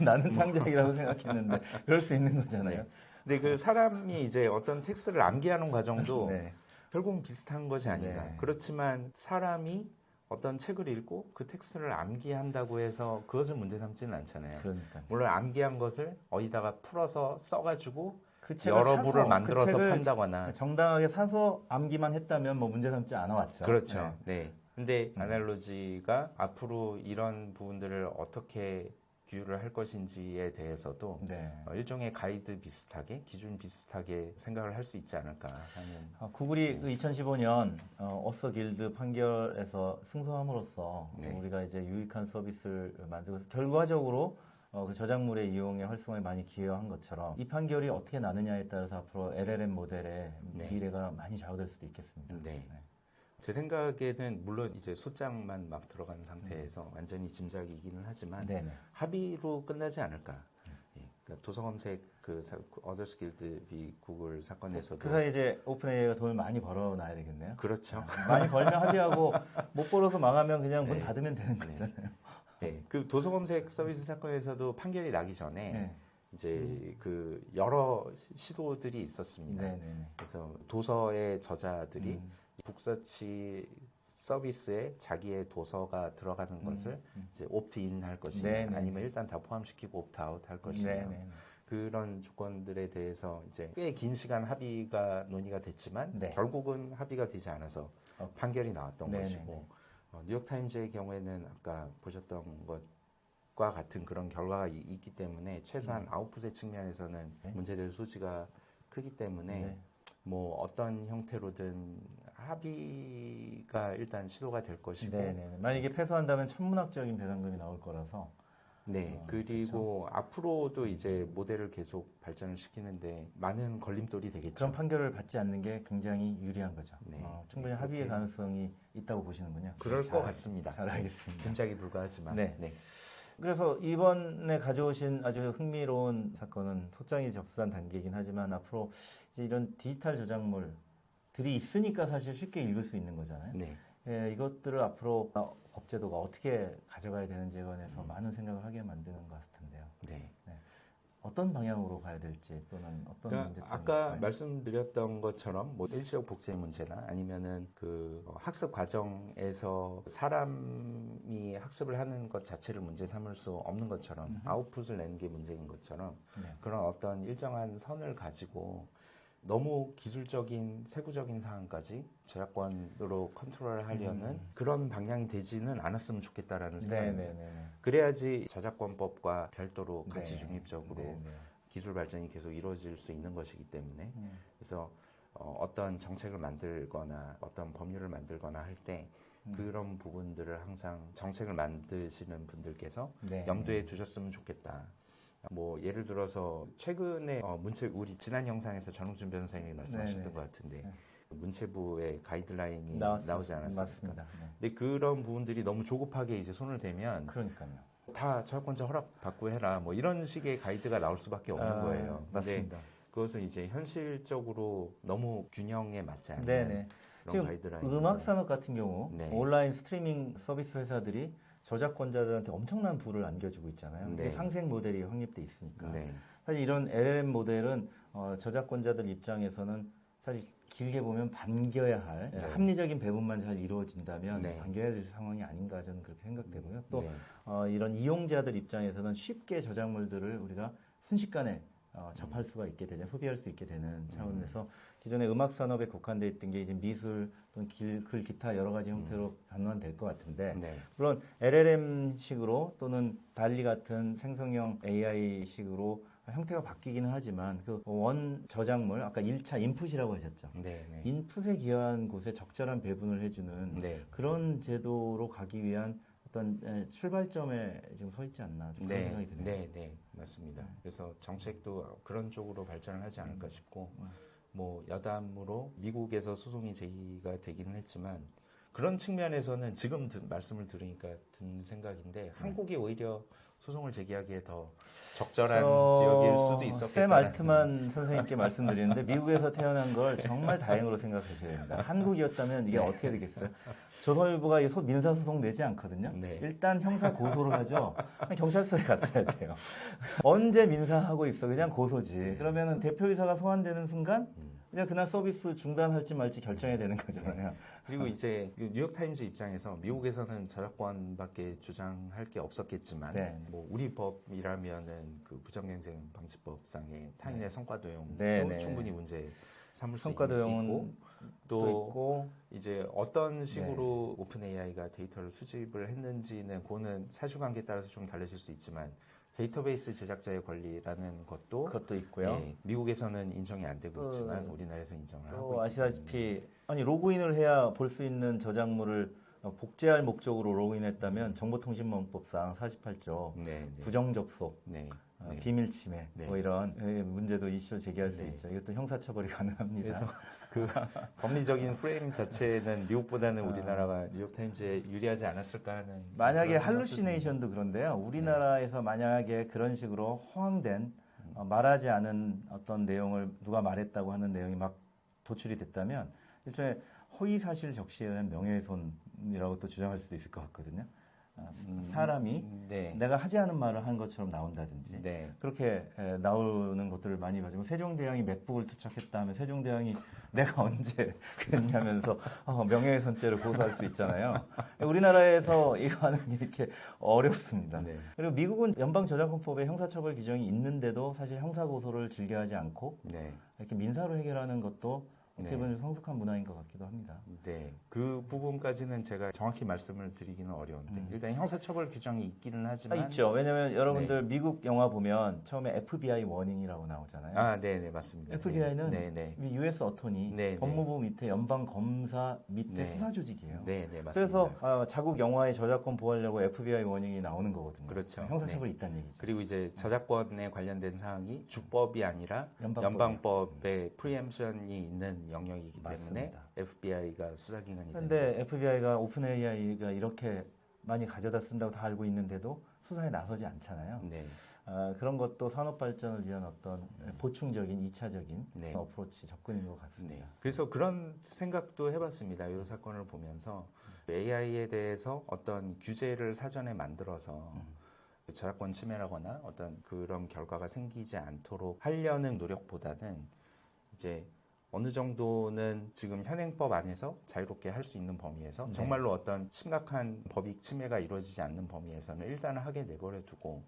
S1: 나는 창작이라고 생각했는데 그럴 수 있는 거잖아요.
S2: 근데 그 사람이 이제 어떤 텍스트를 암기하는 과정도
S1: 네.
S2: 결국은 비슷한 것이 아닌가.
S1: 네.
S2: 그렇지만 사람이 어떤 책을 읽고 그 텍스트를 암기한다고 해서 그것을 문제 삼지는 않잖아요.
S1: 그러니까
S2: 물론 암기한 것을 어디다가 풀어서 써가지고
S1: 그 책을
S2: 여러
S1: 사서
S2: 부를 만들어서
S1: 그 책을
S2: 판다거나
S1: 정당하게 사서 암기만 했다면 뭐 문제 삼지 않아 왔죠.
S2: 그렇죠. 네. 근데 아날로지가 앞으로 이런 부분들을 어떻게 규율을 할 것인지에 대해서도
S1: 네.
S2: 일종의 가이드 비슷하게 기준 비슷하게 생각을 할 수 있지 않을까 하는.
S1: 구글이 2015년 어서 길드 판결에서 승소함으로써
S2: 네.
S1: 우리가 이제 유익한 서비스를 만들고 결과적으로 그 저작물의 이용에 활성화에 많이 기여한 것처럼 이 판결이 어떻게 나느냐에 따라서 앞으로 LLM 모델의
S2: 네.
S1: 미래가 많이 좌우될 수도 있겠습니다.
S2: 네. 제 생각에는 물론 이제 소장만 막 들어간 상태에서 완전히 짐작이기는 하지만
S1: 네네.
S2: 합의로 끝나지 않을까. 예, 그러니까 도서 검색 어더스 길드 비 구글 사건에서도
S1: 그 사이 이제 오픈 AI가 돈을 많이 벌어놔야 되겠네요.
S2: 그렇죠.
S1: 많이 벌면 합의하고 못 벌어서 망하면 그냥 문
S2: 네.
S1: 닫으면 되는
S2: 네.
S1: 거잖아요.
S2: 예, 그 도서 검색 서비스 사건에서도 판결이 나기 전에
S1: 네.
S2: 이제 그 여러 시도들이 있었습니다.
S1: 네네네.
S2: 그래서 도서의 저자들이
S1: 음.
S2: 북서치 서비스에 자기의 도서가 들어가는 것을 이제 옵트인 할 것이냐
S1: 네네.
S2: 아니면 일단 다 포함시키고 옵트아웃 할 것이냐
S1: 네네.
S2: 그런 조건들에 대해서 이제 꽤 긴 시간 합의가 논의가 됐지만
S1: 네.
S2: 결국은 합의가 되지 않아서 판결이 나왔던
S1: 네네네.
S2: 것이고 뉴욕타임즈의 경우에는 아까 보셨던 것과 같은 그런 결과가 있기 때문에 최소한 아웃풋의 측면에서는
S1: 네.
S2: 문제될 소지가 크기 때문에
S1: 네.
S2: 뭐 어떤 형태로든 합의가 일단 시도가 될 것이고
S1: 네네. 만약에 패소한다면 천문학적인 배상금이 나올 거라서
S2: 네 그리고 앞으로도 이제 모델을 계속 발전을 시키는데 많은 걸림돌이 되겠죠.
S1: 그런 판결을 받지 않는 게 굉장히 유리한 거죠.
S2: 네.
S1: 충분히
S2: 네,
S1: 합의의
S2: 그렇게-
S1: 가능성이 있다고 보시는군요.
S2: 그럴
S1: 잘-
S2: 것 같습니다.
S1: 잘 알겠습니다.
S2: 짐작이 불가하지만
S1: 네.
S2: 네.
S1: 그래서 이번에 가져오신 아주 흥미로운 사건은 소장이 접수한 단계이긴 하지만 앞으로 이제 이런 디지털 저작물들이 있으니까 사실 쉽게 읽을 수 있는 거잖아요.
S2: 네.
S1: 예, 이것들을 앞으로 법제도가 어떻게 가져가야 되는지에 관해서 많은 생각을 하게 만드는 것 같은데요.
S2: 네.
S1: 어떤 방향으로 가야 될지 또는 어떤
S2: 그러니까
S1: 문제점이
S2: 아까
S1: 있을까요?
S2: 말씀드렸던 것처럼 뭐 일시적 복제 문제나 아니면은 그 학습 과정에서 사람이 학습을 하는 것 자체를 문제 삼을 수 없는 것처럼 아웃풋을 내는 게 문제인 것처럼
S1: 네.
S2: 그런 어떤 일정한 선을 가지고 너무 기술적인 세부적인 사항까지 저작권으로 컨트롤하려는 그런 방향이 되지는 않았으면 좋겠다라는 생각입니다.
S1: 네네네.
S2: 그래야지 저작권법과 별도로 같이
S1: 네.
S2: 중립적으로
S1: 네네.
S2: 기술 발전이 계속 이루어질 수 있는 것이기 때문에 그래서 어떤 정책을 만들거나 어떤 법률을 만들거나 할 때 그런 부분들을 항상 정책을 만드시는 분들께서
S1: 네.
S2: 염두에 두셨으면 좋겠다. 뭐 예를 들어서 최근에 우리 지난 영상에서 전웅준 변호사님이 말씀하셨던
S1: 네네.
S2: 것 같은데
S1: 네.
S2: 문체부의 가이드라인이
S1: 나왔습니다.
S2: 나오지 않았습니까?
S1: 맞습니다. 네.
S2: 근데 그런 부분들이 너무 조급하게 이제 손을 대면
S1: 그러니까요.
S2: 다 저작권자 허락 받고 해라 뭐 이런 식의 가이드가 나올 수밖에 없는 거예요. 근데
S1: 맞습니다.
S2: 그것은 이제 현실적으로 너무 균형에 맞지 않는
S1: 네네.
S2: 그런
S1: 지금
S2: 가이드라인.
S1: 음악 산업 같은 경우
S2: 네.
S1: 온라인 스트리밍 서비스 회사들이 저작권자들한테 엄청난 부를 안겨주고 있잖아요.
S2: 네.
S1: 이게 상생 모델이 확립돼 있으니까.
S2: 네.
S1: 사실 이런 LLM 모델은 저작권자들 입장에서는 사실 길게 보면 반겨야 할
S2: 네.
S1: 합리적인 배분만 잘 이루어진다면
S2: 네.
S1: 반겨야 될 상황이 아닌가 저는 그렇게 생각되고요. 또
S2: 네.
S1: 이런 이용자들 입장에서는 쉽게 저작물들을 우리가 순식간에 접할 수가 있게 되죠. 소비할 수 있게 되는 차원에서 기존의 음악 산업에 국한되어 있던 게 이제 미술 또는 글, 기타 여러 가지 형태로 변환될 것 같은데
S2: 네.
S1: 물론 LLM식으로 또는 달리 같은 생성형 AI식으로 형태가 바뀌기는 하지만 그 원 저작물 아까 1차 인풋이라고 하셨죠.
S2: 네. 네.
S1: 인풋에 기여한 곳에 적절한 배분을 해주는
S2: 네.
S1: 그런 제도로 가기 위한 어떤 출발점에 지금 서 있지 않나 좀 그런 생각이 드네요.
S2: 네, 네, 맞습니다. 그래서 정책도 그런 쪽으로 발전을 하지 않을까 싶고, 뭐 여담으로 미국에서 소송이 제기가 되기는 했지만 그런 측면에서는 지금 말씀을 들으니까 든 생각인데 한국이 오히려 소송을 제기하기에 더 적절한 지역일 수도 있었겠다.
S1: 샘 알트만 선생님께 말씀드리는데 미국에서 태어난 걸 정말 다행으로 생각하셔야 됩니다. 한국이었다면 이게 어떻게 되겠어요? 조선일보가 이 민사소송 내지 않거든요.
S2: 네.
S1: 일단 형사 고소를 하죠. 경찰서에 갔어야 돼요. 언제 민사하고 있어? 그냥 고소지. 그러면은 대표이사가 소환되는 순간 그냥 그날 서비스 중단할지 말지 결정해야 되는 거잖아요.
S2: 그리고 이제 뉴욕타임즈 입장에서 미국에서는 저작권밖에 주장할 게 없었겠지만
S1: 네.
S2: 뭐 우리 법이라면은 그 부정경쟁 방지법상의 타인의 성과 도용도
S1: 네, 네.
S2: 충분히 문제 삼을 수
S1: 성과 도용은
S2: 있고
S1: 또 있고
S2: 이제 어떤 식으로 오픈 AI가 데이터를 수집을 했는지는 그거는 사실관계에 따라서 좀 달라질 수 있지만 데이터베이스 제작자의 권리라는 것도
S1: 그것도 있고요.
S2: 예, 미국에서는 인정이 안 되고 있지만 우리나라에서 인정을 하고
S1: 또
S2: 있기
S1: 아시다시피 아니 로그인을 해야 볼 수 있는 저작물을 복제할 목적으로 로그인했다면 정보통신망법상 48조
S2: 네, 네.
S1: 부정 접속,
S2: 네. 네.
S1: 비밀 침해
S2: 네.
S1: 뭐 이런 문제도 이슈 제기할 수
S2: 네.
S1: 있죠. 이것도 형사처벌이 가능합니다.
S2: 그래서 그 법리적인 프레임 자체는 미국보다는 우리나라가 뉴욕타임즈에 유리하지 않았을까 하는
S1: 만약에
S2: 그런 생각도
S1: 할루시네이션도 그런데요. 우리나라에서 만약에 그런 식으로 허황된 말하지 않은 어떤 내용을 누가 말했다고 하는 내용이 막 도출이 됐다면 일종의 허위 사실 적시에 의한 명예훼손이라고 또 주장할 수도 있을 것 같거든요. 사람이
S2: 네.
S1: 내가 하지 않은 말을 한 것처럼 나온다든지
S2: 네.
S1: 그렇게 나오는 것들을 많이 봐지고 세종대왕이 맥북을 투척했다 하면 세종대왕이 내가 언제 그랬냐면서 명예훼손죄를 고소할 수 있잖아요. 우리나라에서 이거 하는 게 이렇게 어렵습니다.
S2: 네.
S1: 그리고 미국은 연방저작권법에 형사처벌 규정이 있는데도 사실 형사고소를 즐겨하지 않고
S2: 네.
S1: 이렇게 민사로 해결하는 것도 어떻게
S2: 네.
S1: 보면 성숙한 문화인 것 같기도 합니다.
S2: 네, 그 부분까지는 제가 정확히 말씀을 드리기는 어려운데 일단 형사처벌 규정이 있기는 하지만
S1: 있죠. 왜냐하면 여러분들 미국 영화 보면 처음에 FBI 워닝이라고 나오잖아요.
S2: 아, 네, 네, 맞습니다.
S1: FBI는
S2: 네, 네,
S1: US 어토니,
S2: 네, 네.
S1: 법무부 밑에 연방 검사 밑에
S2: 네.
S1: 수사 조직이에요.
S2: 네, 네, 맞습니다.
S1: 그래서 자국 영화의 저작권 보호하려고 FBI 워닝이 나오는 거거든요.
S2: 그렇죠.
S1: 형사처벌이 있다는 얘기죠.
S2: 그리고 이제 저작권에 관련된 사항이 주법이 아니라 연방법의 프리엠션이 있는 영역이기 때문에
S1: 맞습니다.
S2: FBI가 수사기관이 됩니다.
S1: 그런데 FBI가 오픈 AI가 이렇게 많이 가져다 쓴다고 다 알고 있는데도 수사에 나서지 않잖아요.
S2: 네,
S1: 그런 것도 산업 발전을 위한 어떤 보충적인 2차적인
S2: 네.
S1: 어프로치 접근인 것 같습니다.
S2: 네. 그래서 그런 생각도 해봤습니다. 이 사건을 보면서 AI에 대해서 어떤 규제를 사전에 만들어서 저작권 침해라거나 어떤 그런 결과가 생기지 않도록 하려는 노력보다는 이제 어느 정도는 지금 현행법 안에서 자유롭게 할 수 있는 범위에서
S1: 네.
S2: 정말로 어떤 심각한 법익 침해가 이루어지지 않는 범위에서는 일단은 하게 내버려 두고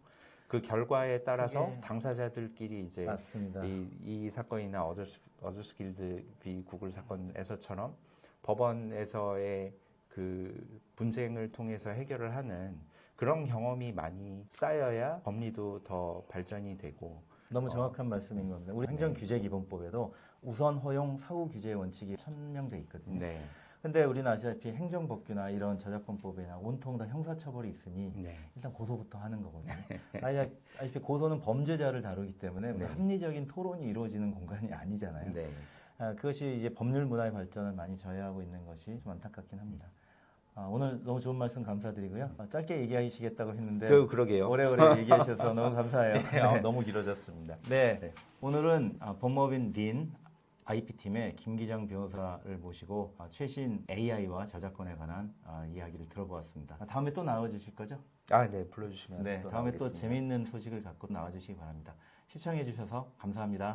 S2: 그 결과에 따라서
S1: 그게
S2: 당사자들끼리 이제
S1: 맞습니다.
S2: 이 사건이나 어저스 길드 비 구글 사건에서처럼 법원에서의 그 분쟁을 통해서 해결을 하는 그런 경험이 많이 쌓여야 법리도 더 발전이 되고
S1: 너무 정확한 말씀인 겁니다. 우리 행정규제기본법에도 우선 허용 사후 규제의 원칙이 천명돼 있거든요.
S2: 네.
S1: 근데 우리는 아시다시피 행정법규나 이런 저작권법이나 온통 다 형사처벌이 있으니
S2: 네.
S1: 일단 고소부터 하는 거거든요. 아시다시피 고소는 범죄자를 다루기 때문에
S2: 네.
S1: 합리적인 토론이 이루어지는 공간이 아니잖아요.
S2: 네.
S1: 그것이 이제 법률 문화의 발전을 많이 저해하고 있는 것이 좀 안타깝긴 합니다. 오늘 너무 좋은 말씀 감사드리고요. 짧게 얘기하시겠다고 했는데
S2: 그러게요.
S1: 오래오래 얘기해 주셔서 너무 감사해요.
S2: 네. 너무 길어졌습니다.
S1: 네,
S2: 네.
S1: 오늘은 법무법인 린 IP팀의 김기정 변호사를 모시고 최신 AI와 저작권에 관한 이야기를 들어보았습니다. 다음에 또 나와주실 거죠?
S2: 아, 네, 불러주시면
S1: 네,
S2: 또
S1: 다음에 또
S2: 나오겠습니다.
S1: 재미있는 소식을 갖고 나와주시기 바랍니다. 시청해 주셔서 감사합니다.